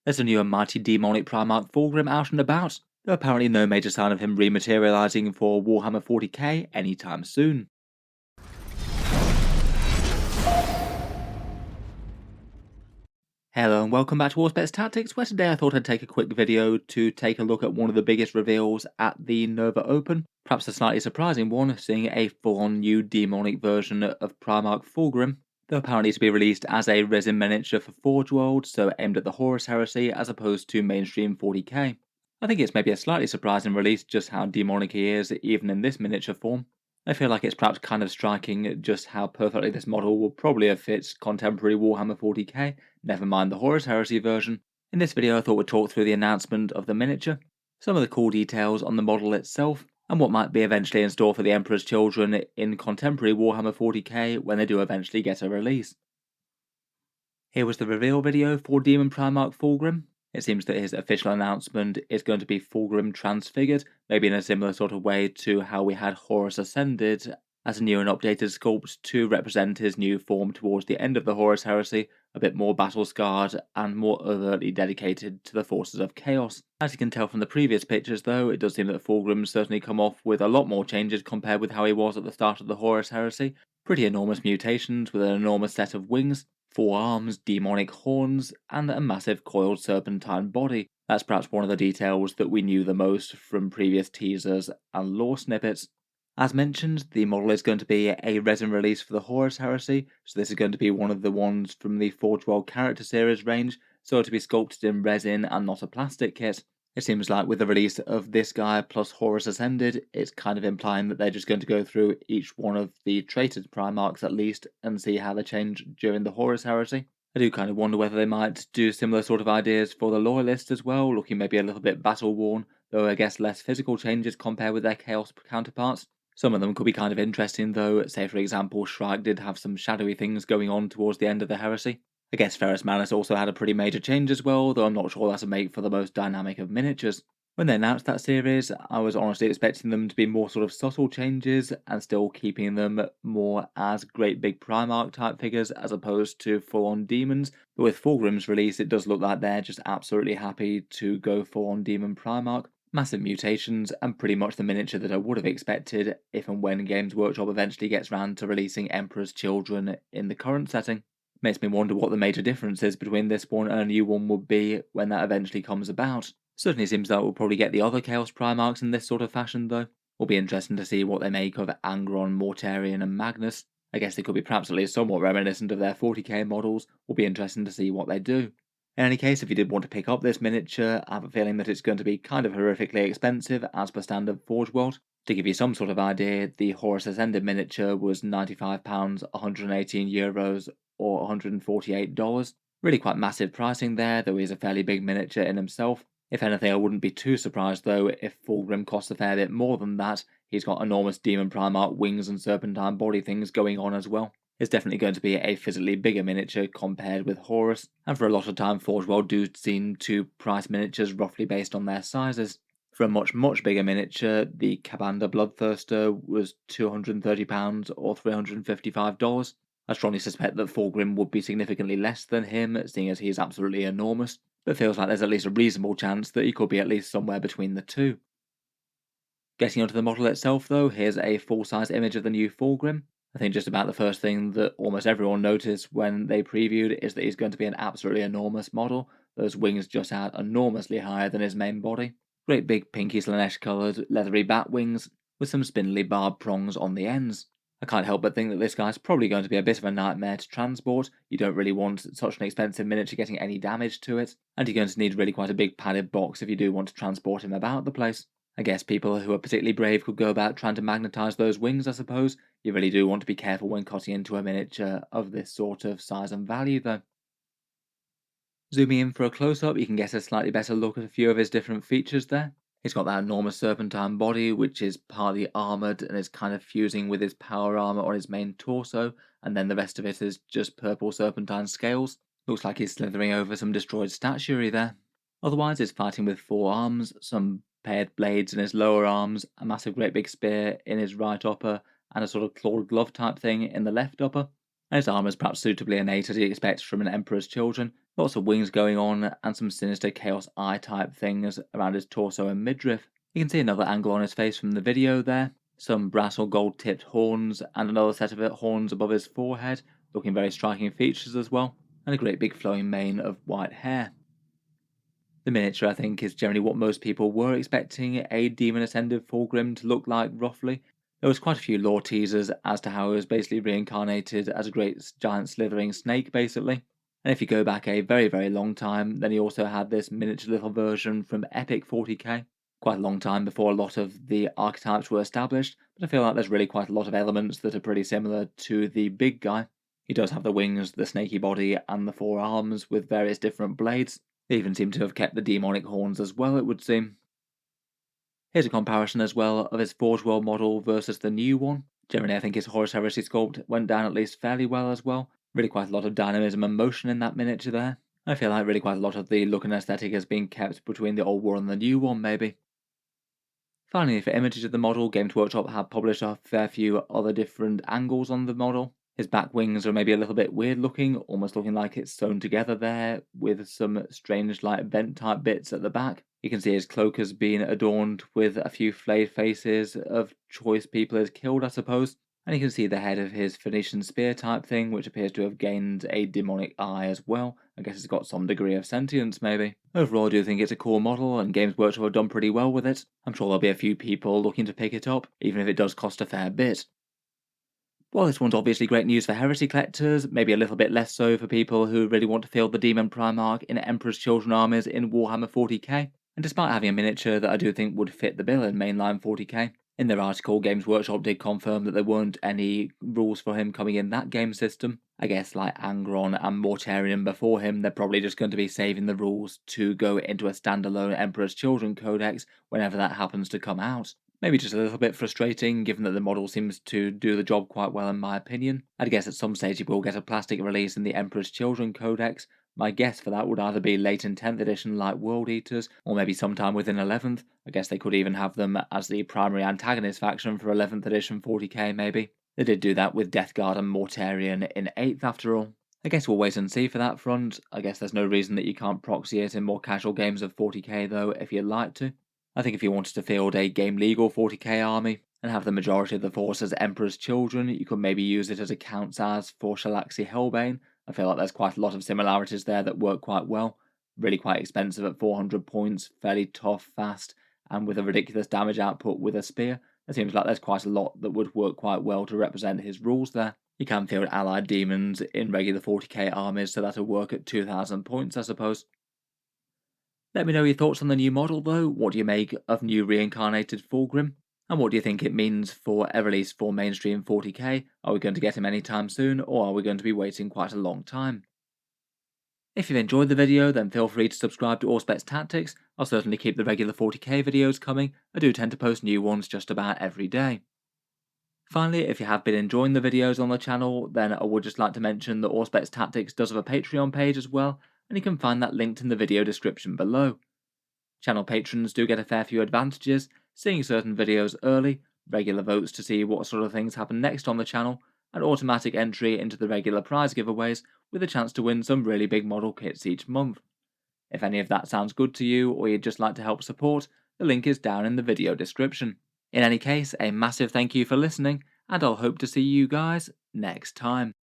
There's a new and mighty demonic Primarch Fulgrim out and about, though apparently no major sign of him rematerializing for Warhammer 40k anytime soon. Hello and welcome back to Warsbets Tactics, where today I thought I'd take a quick video to take a look at one of the biggest reveals at the Nova Open. Perhaps a slightly surprising one, seeing a full-on new demonic version of Primarch Fulgrim, though apparently to be released as a resin miniature for Forge World, so aimed at the Horus Heresy as opposed to mainstream 40k. I think it's maybe a slightly surprising release just how demonic he is, even in this miniature form. I feel like it's perhaps kind of striking just how perfectly this model will probably have fit contemporary Warhammer 40k, never mind the Horus Heresy version. In this video I thought we'd talk through the announcement of the miniature, some of the cool details on the model itself, and what might be eventually in store for the Emperor's Children in contemporary Warhammer 40k when they do eventually get a release. Here was the reveal video for Demon Primarch Fulgrim. It seems that his official announcement is going to be Fulgrim transfigured, maybe in a similar sort of way to how we had Horus Ascended, as a new and updated sculpt to represent his new form towards the end of the Horus Heresy, a bit more battle-scarred and more overtly dedicated to the forces of chaos. As you can tell from the previous pictures though, it does seem that Fulgrim's certainly come off with a lot more changes compared with how he was at the start of the Horus Heresy. Pretty enormous mutations with an enormous set of wings, 4 arms, demonic horns, and a massive coiled serpentine body. That's perhaps one of the details that we knew the most from previous teasers and lore snippets. As mentioned, the model is going to be a resin release for the Horus Heresy, so this is going to be one of the ones from the Forge World character series range, so to be sculpted in resin and not a plastic kit. It seems like with the release of this guy plus Horus Ascended, it's kind of implying that they're just going to go through each one of the traited Primarchs at least and see how they change during the Horus Heresy. I do kind of wonder whether they might do similar sort of ideas for the Loyalist as well, looking maybe a little bit battle-worn, though I guess less physical changes compared with their Chaos counterparts. Some of them could be kind of interesting though, say for example Shrike did have some shadowy things going on towards the end of the Heresy. I guess Ferrus Manus also had a pretty major change as well, though I'm not sure that's a make for the most dynamic of miniatures. When they announced that series, I was honestly expecting them to be more sort of subtle changes and still keeping them more as great big Primarch type figures as opposed to full-on demons, but with Fulgrim's release it does look like they're just absolutely happy to go full-on demon Primarch. Massive mutations and pretty much the miniature that I would have expected if and when Games Workshop eventually gets round to releasing Emperor's Children in the current setting. Makes me wonder what the major differences between this one and a new one would be when that eventually comes about. Certainly seems like we'll probably get the other Chaos Primarchs in this sort of fashion though. Will be interesting to see what they make of Angron, Mortarion and Magnus. I guess they could be perhaps at least somewhat reminiscent of their 40k models. Will be interesting to see what they do. In any case, if you did want to pick up this miniature, I have a feeling that it's going to be kind of horrifically expensive as per standard Forge World. To give you some sort of idea, the Horus Ascended miniature was £95, €118 or $148. Really quite massive pricing there, though he's a fairly big miniature in himself. If anything, I wouldn't be too surprised though if Fulgrim costs a fair bit more than that. He's got enormous Demon Primarch wings and serpentine body things going on as well. It's definitely going to be a physically bigger miniature compared with Horus, and for a lot of time Forge World do seem to price miniatures roughly based on their sizes. For a much bigger miniature, the Kabanda Bloodthirster was £230 or $355. I strongly suspect that Fulgrim would be significantly less than him, seeing as he is absolutely enormous, but feels like there's at least a reasonable chance that he could be at least somewhere between the two. Getting onto the model itself though, here's a full-size image of the new Fulgrim. I think just about the first thing that almost everyone noticed when they previewed is that he's going to be an absolutely enormous model. Those wings just out enormously higher than his main body. Great big pinky Slanesh coloured leathery bat wings with some spindly barbed prongs on the ends. I can't help but think that this guy's probably going to be a bit of a nightmare to transport. You don't really want such an expensive miniature getting any damage to it, and you're going to need really quite a big padded box if you do want to transport him about the place. I guess people who are particularly brave could go about trying to magnetise those wings, I suppose. You really do want to be careful when cutting into a miniature of this sort of size and value though. Zooming in for a close-up, you can get a slightly better look at a few of his different features there. He's got that enormous serpentine body, which is partly armoured and is kind of fusing with his power armour on his main torso, and then the rest of it is just purple serpentine scales. Looks like he's slithering over some destroyed statuary there. Otherwise, he's fighting with 4 arms, some paired blades in his lower arms, a massive great big spear in his right upper, and a sort of clawed glove type thing in the left upper. And his armour is perhaps suitably innate as you'd expect from an Emperor's Children, Lots of wings going on and some sinister chaos eye type things around his torso and midriff. You can see another angle on his face from the video there, some brass or gold tipped horns and another set of horns above his forehead, looking very striking features as well, and a great big flowing mane of white hair. The miniature, I think, is generally what most people were expecting a demon ascended Fulgrim to look like, roughly. There was quite a few lore teasers as to how he was basically reincarnated as a great giant slithering snake, basically. And if you go back a very, very long time, then he also had this miniature little version from Epic 40k. Quite a long time before a lot of the archetypes were established, but I feel like there's really quite a lot of elements that are pretty similar to the big guy. He does have the wings, the snaky body, and the four arms with various different blades. They even seem to have kept the demonic horns as well, it would seem. Here's a comparison as well of his Forge World model versus the new one. Generally, I think his Horus Heresy sculpt went down at least fairly well as well. Really quite a lot of dynamism and motion in that miniature there. I feel like really quite a lot of the look and aesthetic has been kept between the old one and the new one, maybe. Finally, for images of the model, Games Workshop have published a fair few other different angles on the model. His back wings are maybe a little bit weird looking, almost looking like it's sewn together there, with some strange like vent type bits at the back. You can see his cloak has been adorned with a few flayed faces of choice people he's killed, I suppose. And you can see the head of his Phoenician spear type thing, which appears to have gained a demonic eye as well. I guess it's got some degree of sentience, maybe. Overall, I do think it's a cool model, and Games Workshop have done pretty well with it. I'm sure there'll be a few people looking to pick it up, even if it does cost a fair bit. While this one's obviously great news for heresy collectors, maybe a little bit less so for people who really want to field the Demon Primarch in Emperor's Children armies in Warhammer 40k, and despite having a miniature that I do think would fit the bill in mainline 40k, in their article Games Workshop did confirm that there weren't any rules for him coming in that game system. I guess like Angron and Mortarion before him, they're probably just going to be saving the rules to go into a standalone Emperor's Children codex whenever that happens to come out. Maybe just a little bit frustrating, given that the model seems to do the job quite well in my opinion. I'd guess at some stage he will get a plastic release in the Emperor's Children Codex. My guess for that would either be late in 10th edition like World Eaters, or maybe sometime within 11th. I guess they could even have them as the primary antagonist faction for 11th edition 40k maybe. They did do that with Death Guard and Mortarion in 8th after all. I guess we'll wait and see for that front. I guess there's no reason that you can't proxy it in more casual games of 40k though if you'd like to. I think if you wanted to field a game legal 40k army and have the majority of the force as Emperor's Children, you could maybe use it as a counts as for Shalaxi Hellbane. I feel like there's quite a lot of similarities there that work quite well. Really quite expensive at 400 points, fairly tough, fast, and with a ridiculous damage output with a spear. It seems like there's quite a lot that would work quite well to represent his rules there. You can field allied demons in regular 40k armies, so that'll work at 2000 points, I suppose. Let me know your thoughts on the new model though. What do you make of new reincarnated Fulgrim? And what do you think it means for a release for mainstream 40k? Are we going to get him anytime soon, or are we going to be waiting quite a long time? If you've enjoyed the video, then feel free to subscribe to Auspex Tactics. I'll certainly keep the regular 40k videos coming. I do tend to post new ones just about every day. Finally, if you have been enjoying the videos on the channel, then I would just like to mention that Auspex Tactics does have a Patreon page as well, and you can find that linked in the video description below. Channel patrons do get a fair few advantages, seeing certain videos early, regular votes to see what sort of things happen next on the channel, and automatic entry into the regular prize giveaways with a chance to win some really big model kits each month. If any of that sounds good to you or you'd just like to help support, the link is down in the video description. In any case, a massive thank you for listening, and I'll hope to see you guys next time.